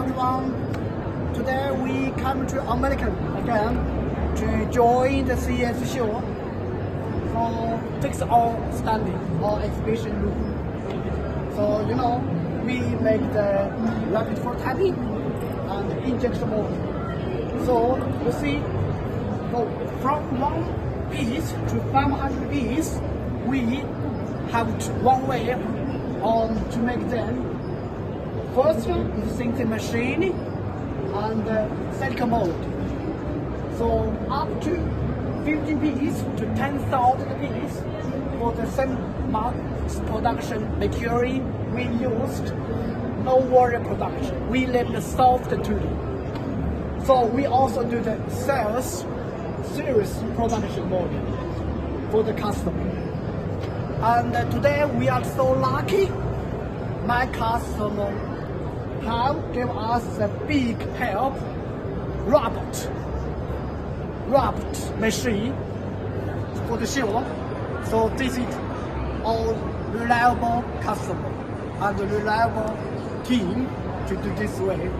everyone. Today we come to America again to join the CES show. So fix our standing, our exhibition room. So we make the rapid prototyping and injection molding. So you see, from 1 piece to 500 pieces, we have one way to make them. First is sinking machine and silicon mold. So up to 50 pieces to 10,000 pieces for the same mass production material we used. No wire production. We leave the soft tooling. So we also do the sales series production molding for the customer. And today we are so lucky. My customer have give us a big help, robot machine for the show. So this is all reliable customer and reliable team to do this way.